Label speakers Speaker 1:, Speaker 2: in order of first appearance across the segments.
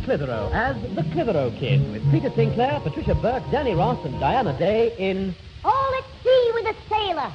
Speaker 1: Clitheroe as the Clitheroe Kid with Peter Sinclair, Patricia Burke, Danny Ross and Diana Day in
Speaker 2: All at Sea with a Sailor.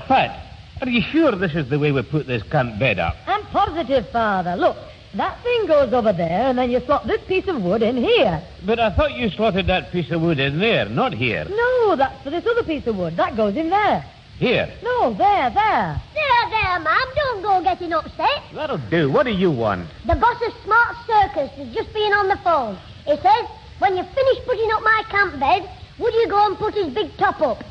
Speaker 3: Pat, are you sure this is the way we put this camp bed up?
Speaker 4: I'm positive, Father. Look, that thing goes over there, and then you slot this piece of wood in here.
Speaker 3: But I thought you slotted that piece of wood in there, not here.
Speaker 4: No, that's for this other piece of wood. That goes in there.
Speaker 3: Here?
Speaker 4: No, there.
Speaker 2: There, Ma'am. Don't go getting upset.
Speaker 3: That'll do. What do you want?
Speaker 2: The boss of Smart Circus has just been on the phone. He says, when you finish putting up my camp bed, would you go and put his big top up?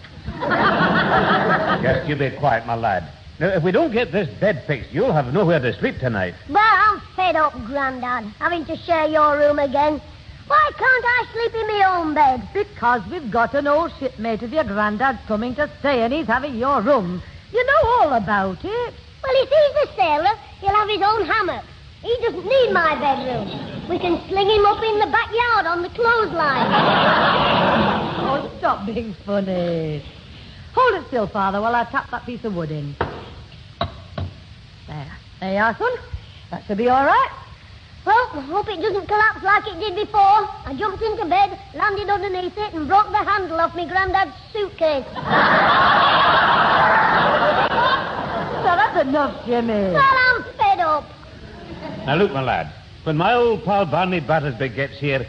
Speaker 3: Just you be quiet, my lad. Now, if we don't get this bed fixed, you'll have nowhere to sleep tonight.
Speaker 2: Well, I'm fed up, Grandad, having to share your room again. Why can't I sleep in my own bed?
Speaker 4: Because we've got an old shipmate of your granddad's coming to stay, and he's having your room. You know all about it.
Speaker 2: Well, if he's a sailor, he'll have his own hammock. He doesn't need my bedroom. We can sling him up in the backyard on the clothesline.
Speaker 4: Oh, stop being funny. Hold it still, Father, while I tap that piece of wood in. There you are, son. That should be all right.
Speaker 2: Well, I hope it doesn't collapse like it did before. I jumped into bed, landed underneath it, and broke the handle off my granddad's suitcase.
Speaker 4: So that's enough, Jimmy.
Speaker 2: Well, I'm fed up.
Speaker 3: Now, look, my lad. When my old pal Barney Battersby gets here,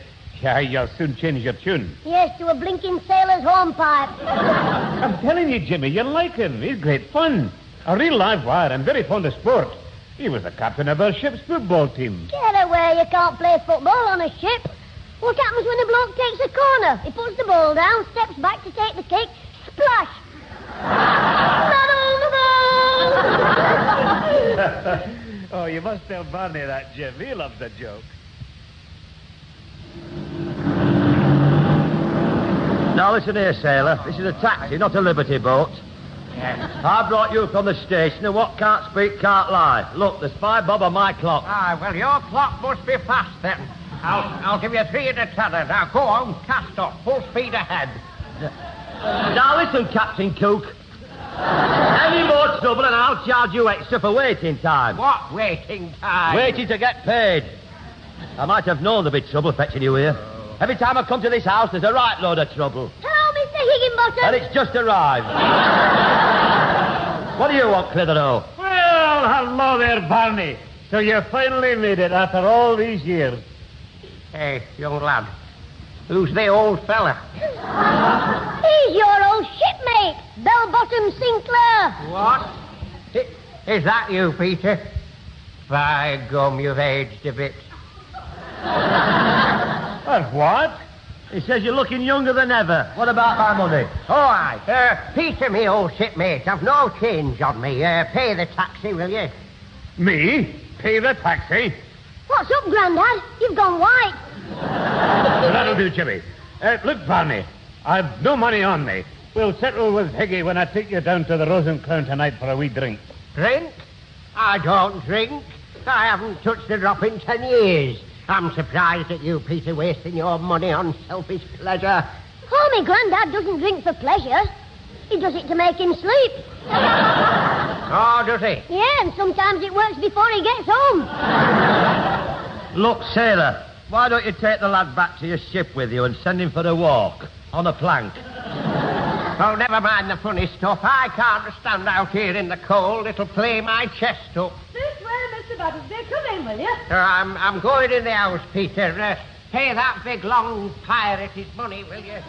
Speaker 3: you'll soon change your tune.
Speaker 2: Yes, to a blinking sailor's hornpipe.
Speaker 3: I'm telling you, Jimmy, you'll like him. He's great fun. A real live wire and very fond of sport. He was the captain of our ship's football team.
Speaker 2: Get away, you can't play football on a ship. What happens when a bloke takes a corner? He puts the ball down, steps back to take the kick, splash. Not all the ball!
Speaker 3: Oh, you must tell Barney that, Jim. He loves a joke.
Speaker 5: Now, listen here, sailor. This is a taxi, not a liberty boat.
Speaker 6: Yes.
Speaker 5: I brought you from the station, and what can't speak can't lie. Look, there's 5 bob on my clock.
Speaker 6: Well, your clock must be fast, then. I'll give you 3 at a tenner. Now, go on, cast off, full speed ahead.
Speaker 5: Now, listen, Captain Cook. Any more trouble, and I'll charge you extra for waiting time.
Speaker 6: What waiting time?
Speaker 5: Waiting to get paid. I might have known there'd be trouble fetching you here. Every time I come to this house, there's a right load of trouble.
Speaker 2: Hello, Mr. Higginbottom.
Speaker 5: And it's just arrived. What do you want, Clitheroe?
Speaker 3: Well, hello there, Barney. So you finally made it after all these years.
Speaker 6: Hey, young lad, who's the old fella?
Speaker 2: He's your old shipmate, Bell-Bottom Sinclair.
Speaker 6: What? Is that you, Peter? By gum, you've aged a bit.
Speaker 5: Well, what? He says you're looking younger than ever. What about my money?
Speaker 6: Oh, aye. Peter, me old shipmate, I've no change on me. Pay the taxi, will you?
Speaker 3: Me? Pay the taxi?
Speaker 2: What's up, Grandad? You've gone white.
Speaker 3: That'll do, Jimmy. Look, Barney, I've no money on me. We'll settle with Higgy when I take you down to the Rose and Crown tonight for a wee drink.
Speaker 6: Drink? I don't drink. I haven't touched a drop in 10 years. I'm surprised at you, Peter, wasting your money on selfish pleasure.
Speaker 2: Oh, my Grandad doesn't drink for pleasure. He does it to make him sleep.
Speaker 6: Oh, does he?
Speaker 2: Yeah, and sometimes it works before he gets home.
Speaker 5: Look, sailor, why don't you take the lad back to your ship with you and send him for a walk on a plank?
Speaker 6: Oh, never mind the funny stuff. I can't stand out here in the cold. It'll play my chest up.
Speaker 4: This way, Mr. Battersby. Come in, will you?
Speaker 6: I'm going in the house, Peter. Pay that big, long pirate his money, will you?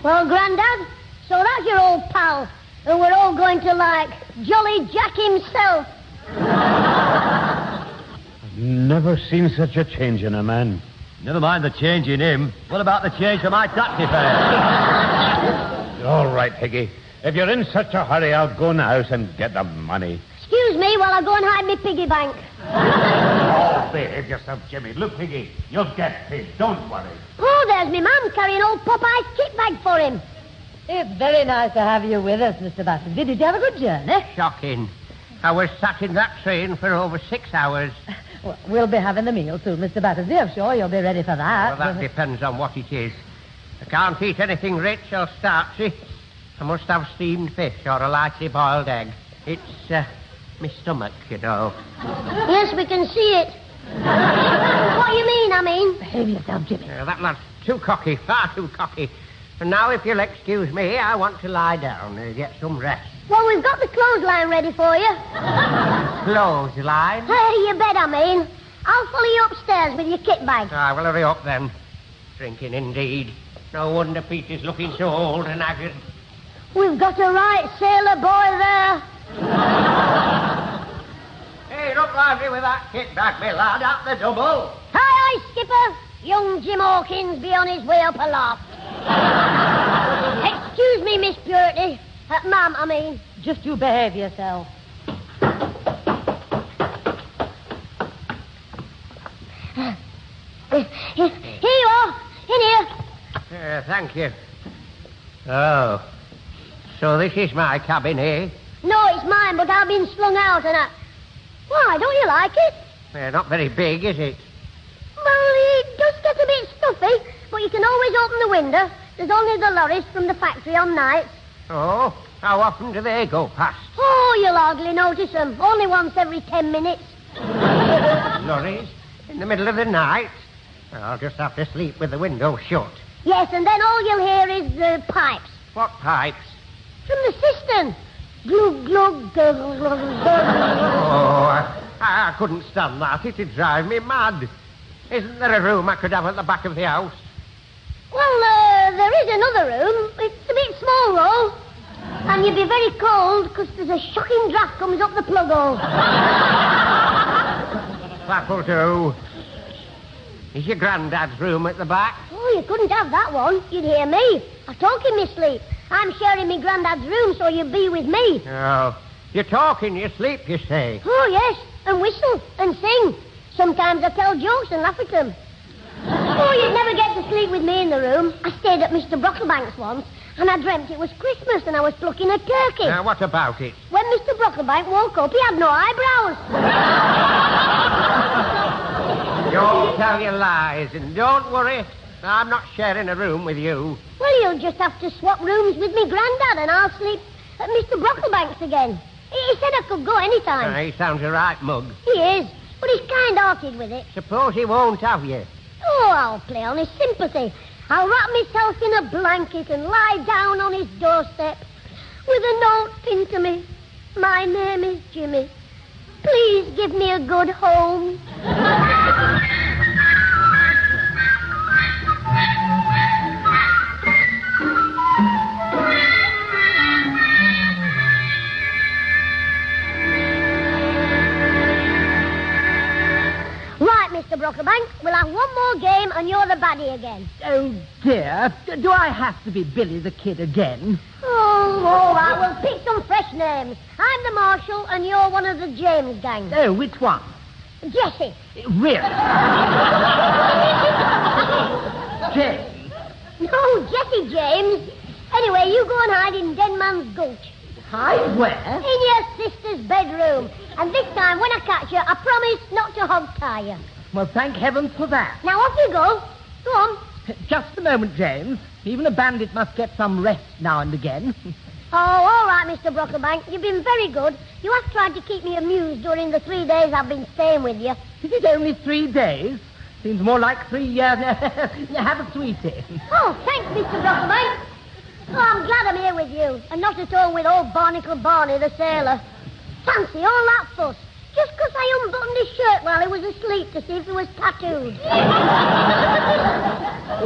Speaker 2: Well, Grandad, so that's your old pal, who we're all going to like. Jolly Jack himself.
Speaker 3: I've never seen such a change in a man.
Speaker 5: Never mind the change in him. What about the change for my taxi fare?
Speaker 3: All right, Higgy. If you're in such a hurry, I'll go in the house and get the money.
Speaker 2: Excuse me while I go and hide my piggy bank.
Speaker 3: Oh, behave yourself, Jimmy. Look, Higgy, you'll get paid. Don't worry.
Speaker 2: Oh, there's my mum carrying old Popeye's kit bag for him.
Speaker 4: It's very nice to have you with us, Mr. Battersby. Did you have a good journey?
Speaker 6: Shocking. I was sat in that train for over 6 hours.
Speaker 4: Well, we'll be having the meal soon, Mr. Battersby. I'm sure you'll be ready for that.
Speaker 6: Well, that depends on what it is. I can't eat anything rich or starchy. I must have steamed fish or a lightly boiled egg. It's, my stomach, you know.
Speaker 2: Yes, we can see it. What do you mean, I mean?
Speaker 4: Behave yourself, Jimmy.
Speaker 6: That lad's too cocky, far too cocky. And now, if you'll excuse me, I want to lie down and get some rest.
Speaker 2: Well, we've got the clothesline ready for you.
Speaker 6: Clothesline?
Speaker 2: Your bed, I mean. I'll follow you upstairs with your kit bag.
Speaker 6: Well, hurry up then. Drinking indeed. No wonder Peter's looking so old and haggard.
Speaker 2: We've got a right sailor boy there.
Speaker 6: Hey, look lively with that kit bag, me lad, at the double.
Speaker 2: Aye, Skipper. Young Jim Hawkins be on his way up aloft. Excuse me, Miss Purity. Ma'am, I mean.
Speaker 4: Just you behave yourself.
Speaker 2: Here you are. In here.
Speaker 6: Thank you. Oh. So this is my cabin, eh?
Speaker 2: No, it's mine, but I've been slung out and I... Why, don't you like it?
Speaker 6: Not very big, is it?
Speaker 2: Well, it does get a bit stuffy, but you can always open the window. There's only the lorries from the factory on nights.
Speaker 6: Oh, how often do they go past?
Speaker 2: Oh, you'll hardly notice them. Only once every 10 minutes.
Speaker 6: Lorries? In the middle of the night? I'll just have to sleep with the window shut.
Speaker 2: Yes, and then all you'll hear is the pipes.
Speaker 6: What pipes?
Speaker 2: From the cistern. Glug, glug, gurgle, glug,
Speaker 6: Oh, I couldn't stand that. It'd drive me mad. Isn't there a room I could have at the back of the house?
Speaker 2: Well, there is another room. It's a bit small, though. And you'd be very cold, because there's a shocking draft comes up the plug hole.
Speaker 6: That'll do. Is your granddad's room at the back?
Speaker 2: Oh, you couldn't have that one. You'd hear me. I talk in my sleep. I'm sharing my granddad's room, so you'd be with me.
Speaker 6: Oh, you talk in your sleep, you say?
Speaker 2: Oh, yes, and whistle and sing. Sometimes I tell jokes and laugh at them. Oh, you'd never get to sleep with me in the room. I stayed at Mr. Brocklebank's once, and I dreamt it was Christmas and I was plucking a turkey.
Speaker 6: Now, what about it?
Speaker 2: When Mr. Brocklebank woke up, he had no eyebrows.
Speaker 6: Don't tell your lies, and don't worry. I'm not sharing a room with you.
Speaker 2: Well, you'll just have to swap rooms with me granddad, and I'll sleep at Mr. Brocklebank's again. He said I could go any time.
Speaker 6: He sounds a right mug.
Speaker 2: He is, but he's kind-hearted with it.
Speaker 6: Suppose he won't have you.
Speaker 2: Oh, I'll play on his sympathy. I'll wrap myself in a blanket and lie down on his doorstep with a note pinned to me. My name is Jimmy. Please give me a good home. Right, Mr. Brocklebank, we'll have one more game and you're the baddie again.
Speaker 4: Oh, dear. Do I have to be Billy the Kid again?
Speaker 2: Oh, all right, we'll pick some fresh names. I'm the Marshal and you're one of the James gang.
Speaker 4: Oh, which one?
Speaker 2: Jessie.
Speaker 4: Really? James.
Speaker 2: No, Jessie James. Anyway, you go and hide in Denman's Gulch.
Speaker 4: Hide where?
Speaker 2: In your sister's bedroom. And this time, when I catch you, I promise not to hog-tie you.
Speaker 4: Well, thank heavens for that.
Speaker 2: Now, off you go. Go on.
Speaker 4: Just a moment, James. Even a bandit must get some rest now and again.
Speaker 2: Oh, all right, Mr. Brocklebank. You've been very good. You have tried to keep me amused during the 3 days I've been staying with you.
Speaker 4: Is it only 3 days? Seems more like 3 years. Have a sweetie.
Speaker 2: Oh, thanks, Mr. Brocklebank. Oh, I'm glad I'm here with you, and not at all with old Barnacle Barney, the sailor. Fancy all that fuss, just because I unbuttoned his shirt while he was asleep to see if he was tattooed.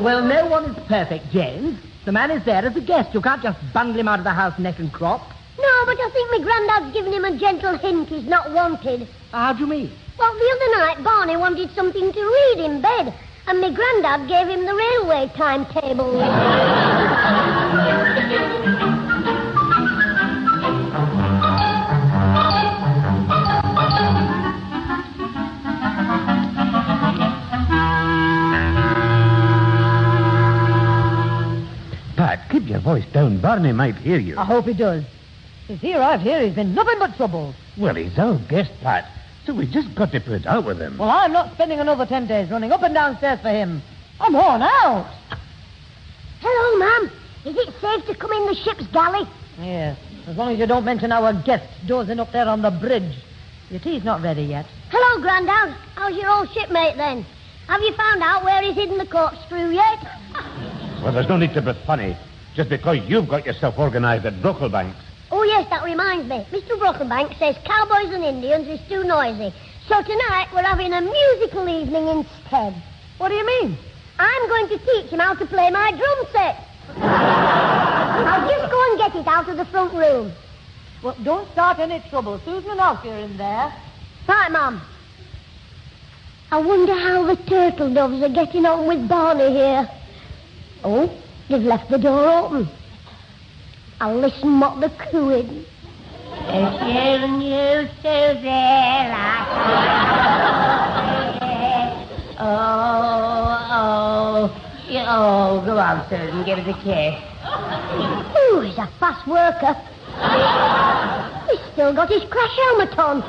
Speaker 4: Well, no one is perfect, James. The man is there as a guest. You can't just bundle him out of the house neck and crop.
Speaker 2: No, but I think my granddad's given him a gentle hint he's not wanted.
Speaker 4: How do you mean?
Speaker 2: Well, the other night, Barney wanted something to read in bed, and my granddad gave him the railway timetable.
Speaker 3: Pat, keep your voice down. Barney might hear you.
Speaker 4: I hope he does. Since he arrived here, he's been nothing but trouble.
Speaker 3: Well, he's our guest, Pat. So we just got to put it out with him.
Speaker 4: Well, I'm not spending another 10 days running up and down stairs for him. I'm worn out.
Speaker 2: Hello, ma'am. Is it safe to come in the ship's galley?
Speaker 4: Yes, as long as you don't mention our guests dozing up there on the bridge. Your tea's not ready yet.
Speaker 2: Hello, Grandad. How's your old shipmate, then? Have you found out where he's hidden the corkscrew yet?
Speaker 3: Well, there's no need to be funny. Just because you've got yourself organised at Brooklebank's.
Speaker 2: Oh, yes, that reminds me. Mr. Brooklebank says cowboys and Indians is too noisy. So tonight we're having a musical evening instead.
Speaker 4: What do you mean?
Speaker 2: I'm going to teach him how to play my drum set. I'll just go and get it out of the front room.
Speaker 4: Well, don't start any trouble. Susan and Alfie are in there.
Speaker 2: Right, Mum. I wonder how the turtle doves are getting on with Barney here. Oh, they've left the door open. I'll listen what they're cooing. You, Susan,
Speaker 7: Oh, go on, Susan, give us a kiss.
Speaker 2: Ooh, he's a fast worker. He's still got his crash helmet on.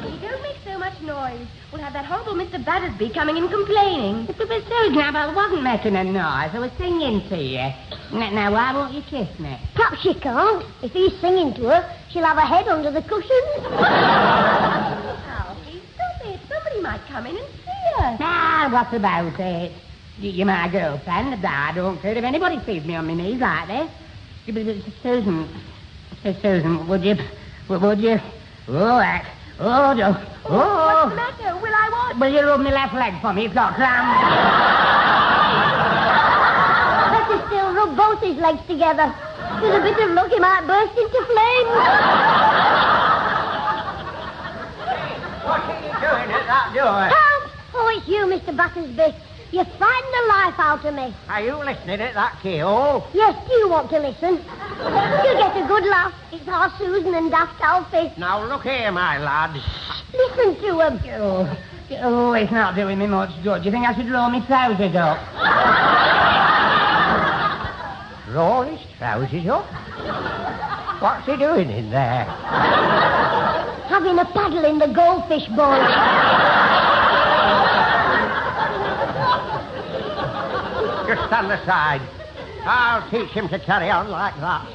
Speaker 7: You don't make so much noise. We'll have that horrible Mr. Battersby coming in complaining. But Susan, I wasn't making a noise. I was singing to you. Now, why won't you kiss me?
Speaker 2: Perhaps she can't. If he's singing to her, she'll have a head under the cushions.
Speaker 7: Alfie, stop it. Somebody might come in and see us. Ah, what's about it? You're my girlfriend. I don't care if anybody sees me on my knees like this. Susan, would you... What's the matter? Will I what? Will you rub my left leg for me? It's got cramp.
Speaker 2: Better still rub both his legs together. With a bit of luck, he might burst into flames.
Speaker 6: What are you doing at that door?
Speaker 2: Help! Oh, it's you, Mr. Battersby. You frightened the life out of me.
Speaker 6: Are you listening at that keyhole?
Speaker 2: Yes, do you want to listen? You get a good laugh. It's our Susan and Daft Alfie.
Speaker 6: Now, look here, my lad.
Speaker 2: Listen to him.
Speaker 7: Oh, it's not doing me much good. Do you think I should roll my trousers up?
Speaker 6: Roll his trousers up? What's he doing in there?
Speaker 2: Having a paddle in the goldfish bowl.
Speaker 6: Just stand aside. I'll teach him to carry on like that.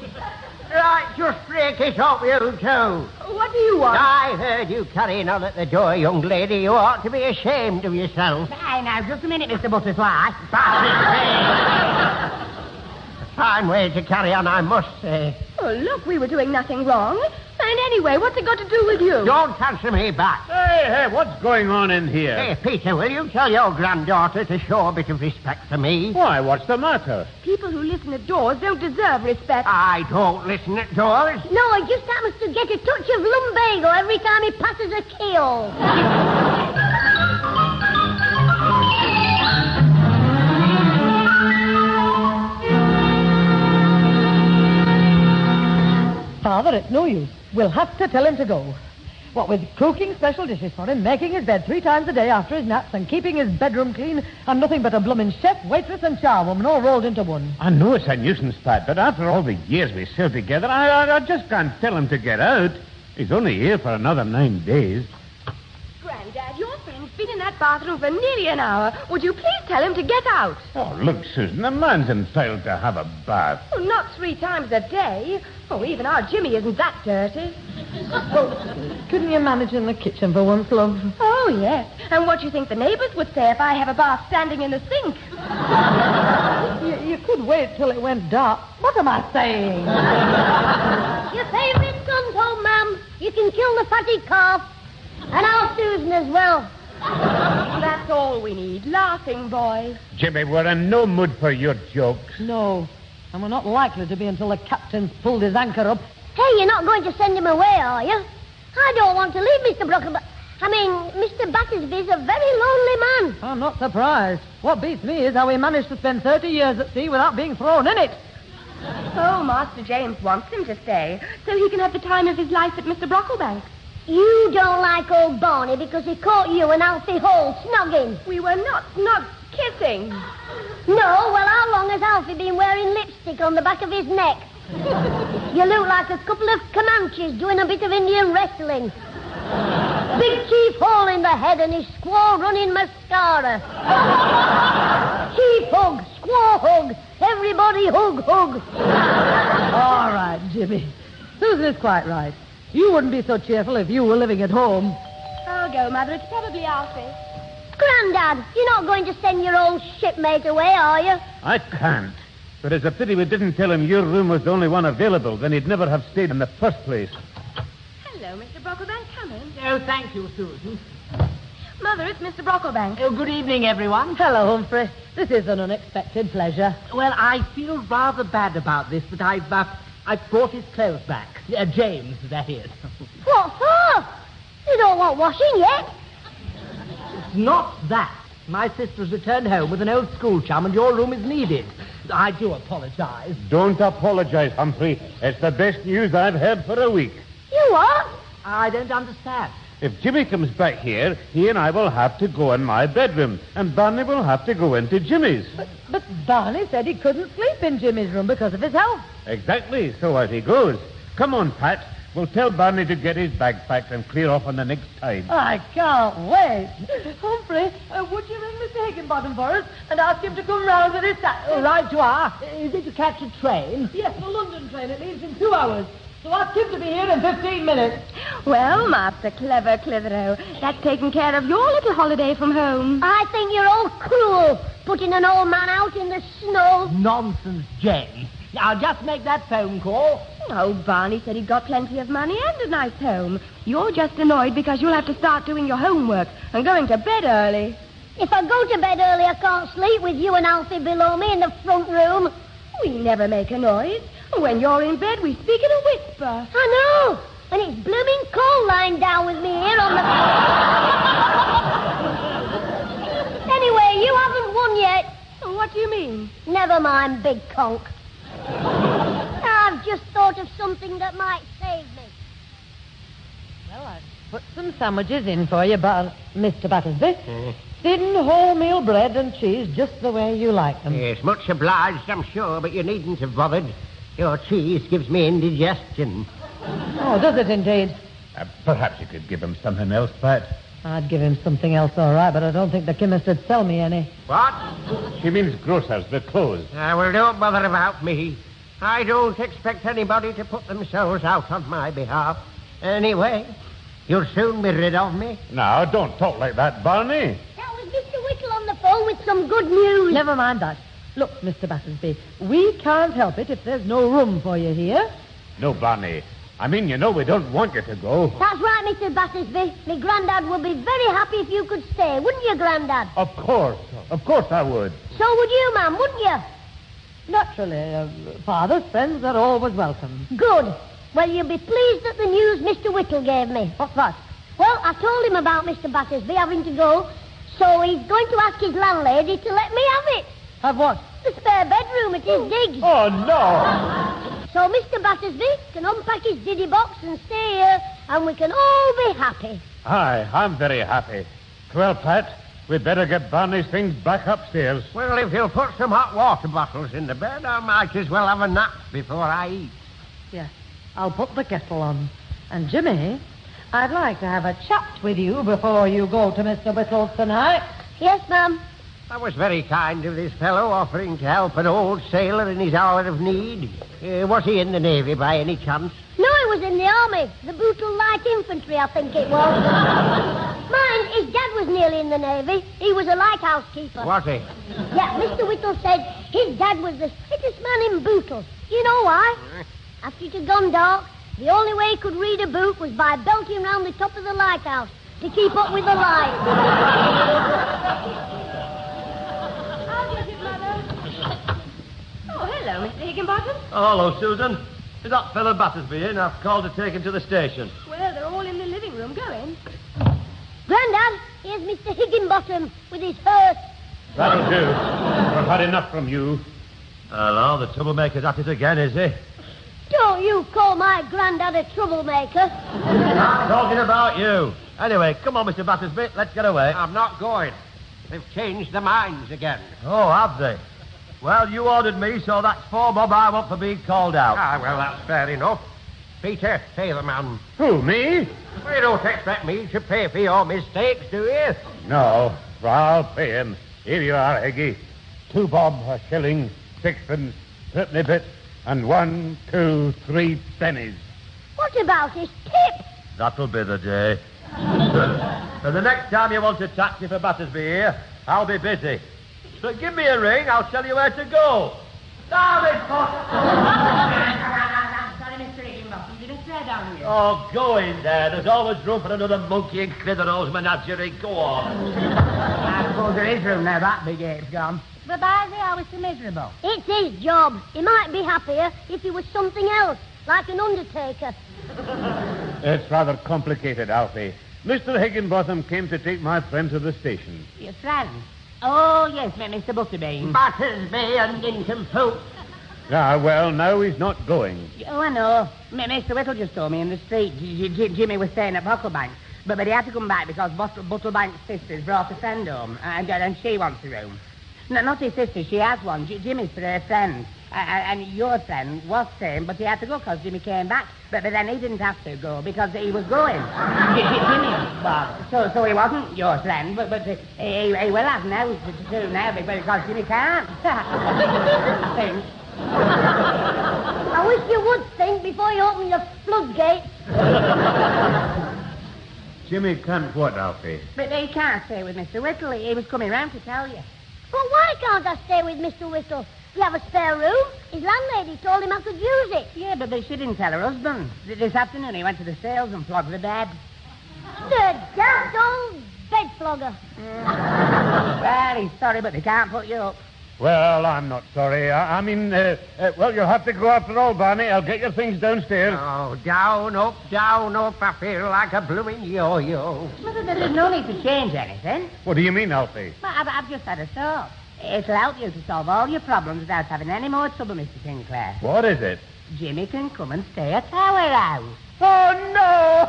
Speaker 6: Right, just break it up, you two.
Speaker 7: What do you want?
Speaker 6: I heard you carrying on at the door, young lady. You ought to be ashamed of yourself.
Speaker 7: Hey, now, just a minute, Mr. Butterfly.
Speaker 6: A fine way to carry on, I must say.
Speaker 7: Oh, look, we were doing nothing wrong. And anyway, what's it got to do with you?
Speaker 6: Don't answer me back.
Speaker 3: Hey, what's going on in here?
Speaker 6: Hey, Peter, will you tell your granddaughter to show a bit of respect to me?
Speaker 3: Why, what's the matter?
Speaker 7: People who listen at doors don't deserve respect.
Speaker 6: I don't listen at doors.
Speaker 2: No, he just happens to get a touch of lumbago every time he passes a keyhole.
Speaker 4: Father, it's no use. We'll have to tell him to go. What with cooking special dishes for him, making his bed 3 times a day after his naps, and keeping his bedroom clean, and nothing but a bloomin' chef, waitress, and charwoman all rolled into one.
Speaker 3: I know it's a nuisance, Pat, but after all the years we sailed together, I just can't tell him to get out. He's only here for another 9 days.
Speaker 7: Granddad, your friend's been in that bathroom for nearly an hour. Would you please tell him to get out?
Speaker 3: Oh, look, Susan, a man's entitled to have a bath.
Speaker 7: Oh, not 3 times a day. Oh, even our Jimmy isn't that dirty.
Speaker 4: Couldn't you manage in the kitchen for once, love?
Speaker 7: Oh, yes. And what do you think the neighbours would say if I have a bath standing in the sink?
Speaker 4: You could wait till it went dark. What am I saying?
Speaker 2: Your favourite son's home, ma'am. You can kill the fatty calf. And our Susan as well.
Speaker 7: That's all we need. Laughing boys.
Speaker 3: Jimmy, we're in no mood for your jokes.
Speaker 4: No. And we're not likely to be until the captain's pulled his anchor up.
Speaker 2: Hey, you're not going to send him away, are you? I don't want to leave Mr. Mr. Battersby's a very lonely man.
Speaker 4: I'm not surprised. What beats me is how he managed to spend 30 years at sea without being thrown in it.
Speaker 7: Oh, Master James wants him to stay, so he can have the time of his life at Mr. Brocklebank.
Speaker 2: You don't like old Barney because he caught you and Alfie Hall snogging.
Speaker 7: We were not kissing.
Speaker 2: No, well, how long has Alfie been wearing lipstick on the back of his neck? You look like a couple of Comanches doing a bit of Indian wrestling. Big Chief Hall in the head and his squaw running mascara. Chief Hug, squaw War hug. Everybody hug, hug.
Speaker 4: All right, Jimmy. Susan is quite right. You wouldn't be so cheerful if you were living at home.
Speaker 8: I'll go, Mother. It's probably Alfie.
Speaker 2: Grandad, you're not going to send your old shipmate away, are you?
Speaker 3: I can't. But it's a pity we didn't tell him your room was the only one available. Then he'd never have stayed in the first place.
Speaker 8: Hello, Mr. Brocklebank. Come in.
Speaker 6: Oh, thank you, Susan.
Speaker 8: Mother, it's Mr. Brocklebank.
Speaker 6: Oh, good evening, everyone.
Speaker 4: Hello, Humphrey. This is an unexpected pleasure.
Speaker 6: Well, I feel rather bad about this, but I've brought his clothes back. James, that is.
Speaker 2: What for? You don't want washing yet.
Speaker 6: It's not that. My sister's returned home with an old school chum, and your room is needed. I do apologize.
Speaker 3: Don't apologize, Humphrey. It's the best news I've heard for a week.
Speaker 2: You what?
Speaker 6: I don't understand.
Speaker 3: If Jimmy comes back here, he and I will have to go in my bedroom, and Barney will have to go into Jimmy's.
Speaker 4: But Barney said he couldn't sleep in Jimmy's room because of his health.
Speaker 3: Exactly, so out he goes. Come on, Pat. We'll tell Barney to get his bag packed and clear off on the next tide.
Speaker 4: I can't wait. Humphrey, would you ring Mr. Higginbottom for us and ask him to come round with his...
Speaker 6: Right you are. Is it to catch a train?
Speaker 4: Yes, the London train. It leaves in 2 hours. So ask him to be here in 15 minutes.
Speaker 8: Well, Master Clever Clitheroe, that's taking care of your little holiday from home.
Speaker 2: I think you're all cruel, putting an old man out in the snow.
Speaker 6: Nonsense, Jane. I'll just make that phone call.
Speaker 8: Oh, Barney said he'd got plenty of money and a nice home. You're just annoyed because you'll have to start doing your homework and going to bed early.
Speaker 2: If I go to bed early, I can't sleep with you and Alfie below me in the front room.
Speaker 8: We never make a noise. When you're in bed, we speak in a whisper.
Speaker 2: I know. And it's blooming cold lying down with me here on the... Anyway, you haven't won yet.
Speaker 8: What do you mean?
Speaker 2: Never mind, big conk. I've just thought of something that might save me.
Speaker 4: Well, I've put some sandwiches in for you, Mr. Battersby. Thin wholemeal bread and cheese, just the way you like them.
Speaker 6: Yes, much obliged, I'm sure, but you needn't have bothered. Your cheese gives me indigestion.
Speaker 4: Oh, does it indeed?
Speaker 3: Perhaps you could give him something else, Pat.
Speaker 4: I'd give him something else, all right, but I don't think the chemist would sell me any.
Speaker 6: What?
Speaker 3: She means grocers. They're closed.
Speaker 6: Well, don't bother about me. I don't expect anybody to put themselves out on my behalf. Anyway, you'll soon be rid of me.
Speaker 3: Now, don't talk like that, Barney.
Speaker 2: That was Mr. Whittle on the phone with some good news.
Speaker 4: Never mind that. Look, Mr. Battersby, we can't help it if there's no room for you here.
Speaker 3: No, Barney. I mean, you know we don't want you to go.
Speaker 2: That's right, Mr. Battersby. My Grandad would be very happy if you could stay, wouldn't you, Grandad?
Speaker 3: Of course. Of course I would.
Speaker 2: So would you, ma'am, wouldn't you?
Speaker 4: Naturally, Father's friends are always welcome.
Speaker 2: Good. Well, you'll be pleased at the news Mr. Whittle gave me.
Speaker 4: What's that?
Speaker 2: Well, I told him about Mr. Battersby having to go, so he's going to ask his landlady to let me have it.
Speaker 4: Have what?
Speaker 2: The spare bedroom at his digs.
Speaker 3: Oh, no.
Speaker 2: So Mr. Battersby can unpack his diddy box and stay here, and we can all be happy.
Speaker 3: Aye, I'm very happy. Well, Pat, we'd better get Barney's things back upstairs.
Speaker 6: Well, if you'll put some hot water bottles in the bed, I might as well have a nap before I eat.
Speaker 4: Yes, I'll put the kettle on. And, Jimmy, I'd like to have a chat with you before you go to Mr. Whittle's tonight.
Speaker 2: Yes, ma'am.
Speaker 6: That was very kind of this fellow offering to help an old sailor in his hour of need. Was he in the Navy by any chance?
Speaker 2: No, he was in the army. The Bootle Light Infantry, I think it was. Mind, his dad was nearly in the Navy. He was a lighthouse keeper.
Speaker 6: Was he?
Speaker 2: Yeah, Mr. Whittle said his dad was the fittest man in Bootle. You know why? After it had gone dark, the only way he could read a book was by belting round the top of the lighthouse to keep up with the light.
Speaker 8: Oh, hello, Mr. Higginbottom.
Speaker 5: Oh, hello, Susan. Is that fella Battersby in? I've called to take him to the station.
Speaker 8: Well, they're all in the living room. Go in.
Speaker 2: Grandad, here's Mr. Higginbottom with his hearse.
Speaker 3: That'll do. We've had enough from you.
Speaker 5: Hello, the troublemaker's at it again, is he?
Speaker 2: Don't you call my Grandad a troublemaker.
Speaker 5: I'm talking about you. Anyway, come on, Mr. Battersby. Let's get away.
Speaker 6: I'm not going. They've changed their minds again.
Speaker 5: Oh, have they? Well, you ordered me, so that's 4 bob I want for being called out.
Speaker 6: Ah, well, that's fair enough. Peter, pay the man.
Speaker 3: Who, me?
Speaker 6: Well, you don't expect me to pay for your mistakes, do you?
Speaker 3: No. Well, I'll pay him. Here you are, Higgy. 2 bob, a shilling, 6pence, 3 bit, and 1, 2, 3 pennies.
Speaker 2: What about his tip?
Speaker 5: That'll be the day. And the next time you want a taxi for Battersby here, I'll be busy. So give me a ring, I'll tell you where to go. Damn it,
Speaker 7: Sorry, Mr. Higginbotham. Didn't stay down here.
Speaker 5: Oh, go in there. There's always room for another monkey in Clitheroe's menagerie. Go on.
Speaker 7: I suppose there is room now that big ape's gone. But why is he always so miserable?
Speaker 2: It's his job. He might be happier if he was something else, like an undertaker.
Speaker 3: It's rather complicated, Alfie. Mr. Higginbotham came to take my friend to the station.
Speaker 7: Your friend? Oh, yes, Mr. Butterbean.
Speaker 6: Battersby and nincompoop.
Speaker 3: Ah, well, now he's not going.
Speaker 7: Oh, I know. Mr. Whittle just told me in the street Jimmy was staying at Bucklebank. But he had to come back because Bucklebank's sister's brought a friend home, and she wants a room. No, not his sister, she has one. Jimmy's for her friend. And your friend was staying, but he had to go because Jimmy came back. But then he didn't have to go because he was going. Jimmy was. So he wasn't your friend, but he will have now to now because Jimmy can't. I think.
Speaker 2: I wish you would think before you open your floodgates.
Speaker 3: Jimmy can't what, Alfie?
Speaker 7: But he can't stay with Mr. Whittle. He was coming round to tell you.
Speaker 2: But why can't I stay with Mr. Whittle? You have a spare room? His landlady told him I could use it.
Speaker 7: Yeah, but she didn't tell her husband. This afternoon he went to the sales and flogged the bed.
Speaker 2: The daft old bed flogger.
Speaker 7: Well, he's sorry, but they can't put you up.
Speaker 3: Well, I'm not sorry. I mean, well, you'll have to go after all, Barney. I'll get your things downstairs.
Speaker 6: Oh, down, up. I feel like a blooming yo-yo.
Speaker 7: Well, there's no need to change anything.
Speaker 3: What do you mean, Alfie?
Speaker 7: Well, I've just had a thought. It'll help you to solve all your problems without having any more trouble, Mr. Sinclair.
Speaker 3: What is it?
Speaker 7: Jimmy can come and stay at our house.
Speaker 4: Oh, no!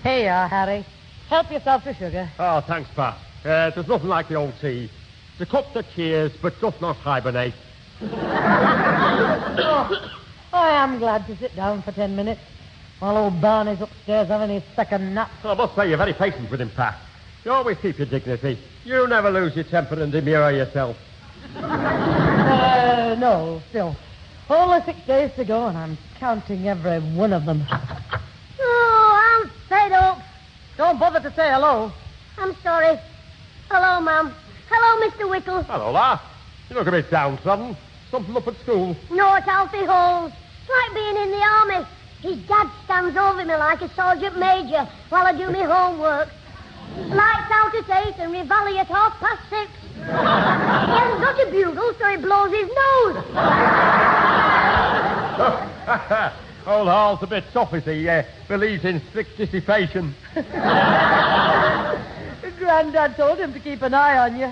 Speaker 4: Here you are, Harry. Help yourself to sugar.
Speaker 9: Oh, thanks, Pat. There's nothing like the old tea. The cup that cheers, but doth not hibernate.
Speaker 4: Oh, I am glad to sit down for 10 minutes while old Barney's upstairs having his second nap.
Speaker 9: I must say you're very patient with him, Pat. You always keep your dignity. You never lose your temper and demur yourself.
Speaker 4: No, still. Only 6 days to go, and I'm counting every one of them.
Speaker 2: Oh, I'm fed up.
Speaker 4: Don't bother to say hello.
Speaker 2: I'm sorry. Hello, Mum. Hello, Mr. Whittle.
Speaker 9: Hello, lad. You look a bit downtrodden. Something up at school.
Speaker 2: No, it's Alfie Halls. It's like being in the army. His dad stands over me like a sergeant major while I do my homework. Lights out at 8 and reveille at 6:30. He hasn't got a bugle, so he blows his nose.
Speaker 9: Old Hall's a bit soft, is he? Believes in strict dissipation.
Speaker 4: Grandad told him to keep an eye on you.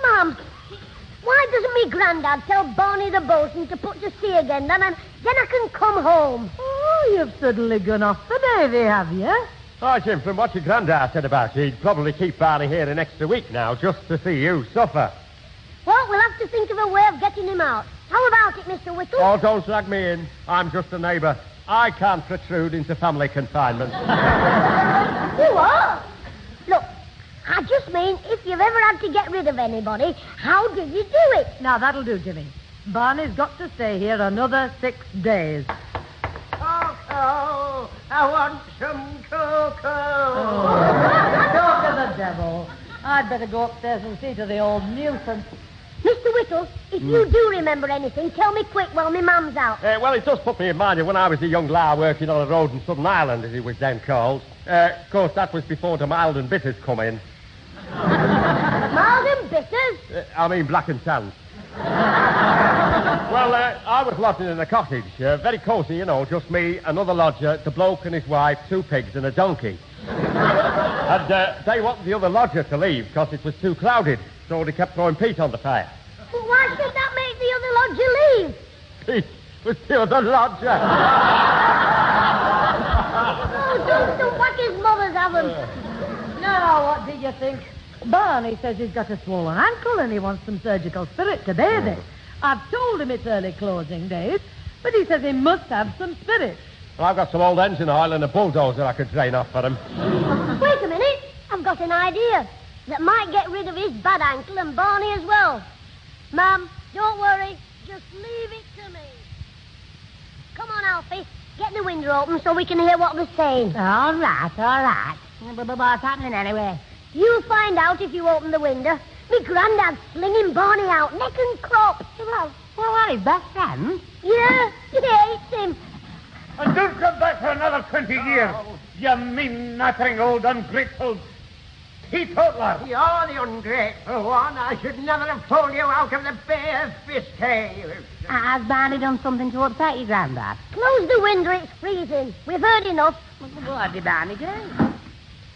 Speaker 2: Mum, why doesn't me Grandad tell Barney the bosun to put to sea again, then I can come home?
Speaker 4: Oh, you've suddenly gone off the Navy, have you?
Speaker 9: Hi, Jim, from what your granddad said about you, he'd probably keep Barney here an extra week now just to see you suffer.
Speaker 2: Well, we'll have to think of a way of getting him out. How about it, Mr. Whittle?
Speaker 9: Oh, don't drag me in. I'm just a neighbour. I can't protrude into family confinement.
Speaker 2: You are? Look, I just mean, if you've ever had to get rid of anybody, how did you do it?
Speaker 4: Now, that'll do, Jimmy. Barney's got to stay here another 6 days.
Speaker 6: Cocoa, I want some cocoa.
Speaker 4: Oh, talk to the devil. I'd better go upstairs and see to the old nuisance.
Speaker 2: Mr. Whittle, if you do remember anything, tell me quick while my mum's out.
Speaker 9: Well, it does put me in mind of when I was a young lad working on a road in Southern Ireland, as it was then called. Of course, that was before the mild and bitters come in.
Speaker 2: Mild and bitters?
Speaker 9: I mean black and tans. Well, I was lodging in a cottage, very cosy, you know, just me, another lodger, the bloke and his wife, 2 pigs and a donkey. And they wanted the other lodger to leave because it was too crowded, so they kept throwing peat on the fire.
Speaker 2: Well, why should that make the other lodger leave?
Speaker 9: Peat was the other lodger.
Speaker 2: Oh, don't whack his mothers have him.
Speaker 4: Now, what do you think? Barney says he's got a swollen ankle and he wants some surgical spirit to bathe it. I've told him it's early closing days, but he says he must have some spirit.
Speaker 9: Well, I've got some old engine oil and a bulldozer I could drain off for him.
Speaker 2: Wait a minute. I've got an idea that might get rid of his bad ankle and Barney as well. Mum, don't worry. Just leave it to me. Come on, Alfie. Get the window open so we can hear what they're saying.
Speaker 7: All right. What's happening anyway?
Speaker 2: You'll find out if you open the window. Me granddad's slinging Barney out, neck and crop.
Speaker 7: Well, what, his best friend?
Speaker 2: Yeah, he hates him.
Speaker 3: And don't come back for another 20 years. You mean-nothing old ungrateful teetotaler.
Speaker 6: You're the ungrateful one. I should never have pulled you out of the bare fist tail.
Speaker 7: Has Barney done something to upset you, Grandad?
Speaker 2: Close the window, it's freezing. We've heard enough.
Speaker 7: What did Barney do?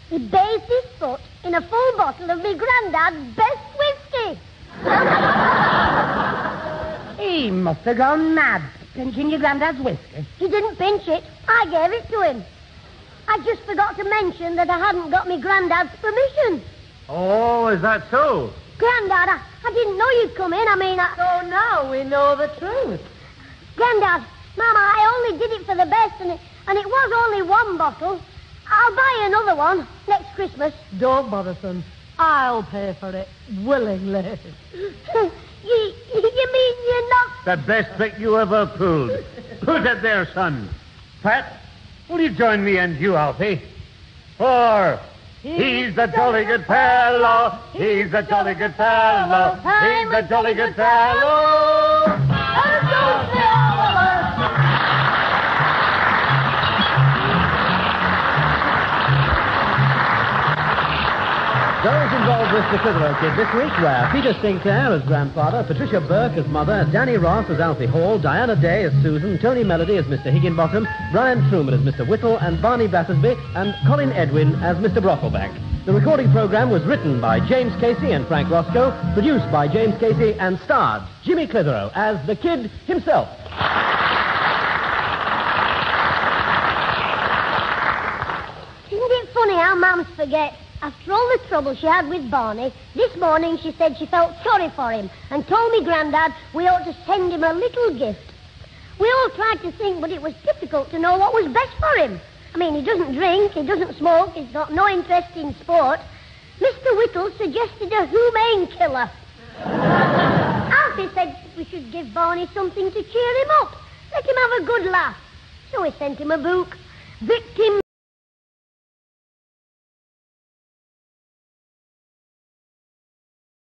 Speaker 2: He bathed his foot in a full bottle of me granddad's best whiskey.
Speaker 7: He must have gone mad, pinching your Grandad's whiskey.
Speaker 2: He didn't pinch it. I gave it to him. I just forgot to mention that I hadn't got me granddad's permission.
Speaker 3: Oh, is that so?
Speaker 2: Grandad, I didn't know you'd come in.
Speaker 4: So now we know the truth.
Speaker 2: Grandad, Mama, I only did it for the best, and it was only one bottle. I'll buy another one next Christmas.
Speaker 4: Don't bother, son. I'll pay for it willingly.
Speaker 2: You mean you're not...
Speaker 3: The best trick you ever pulled. Put it there, son. Pat, will you join me and you, Alfie? For he's a jolly good fellow. He's a jolly good fellow. He's a jolly good fellow. And don't say all of us.
Speaker 1: Those involved with the Clitheroe Kid this week were Peter Sinclair as grandfather, Patricia Burke as mother, Danny Ross as Alfie Hall, Diana Day as Susan, Tony Melody as Mr. Higginbottom, Brian Truman as Mr. Whittle, and Barney Battersby, and Colin Edwin as Mr. Brockleback. The recording program was written by James Casey and Frank Roscoe, produced by James Casey, and starred Jimmy Clitheroe as the Kid himself.
Speaker 2: Isn't it funny how mums forget? After all the trouble she had with Barney, this morning she said she felt sorry for him and told me Grandad we ought to send him a little gift. We all tried to think, but it was difficult to know what was best for him. I mean, he doesn't drink, he doesn't smoke, he's got no interest in sport. Mr. Whittle suggested a humane killer. Alfie said we should give Barney something to cheer him up, let him have a good laugh. So we sent him a book, Victim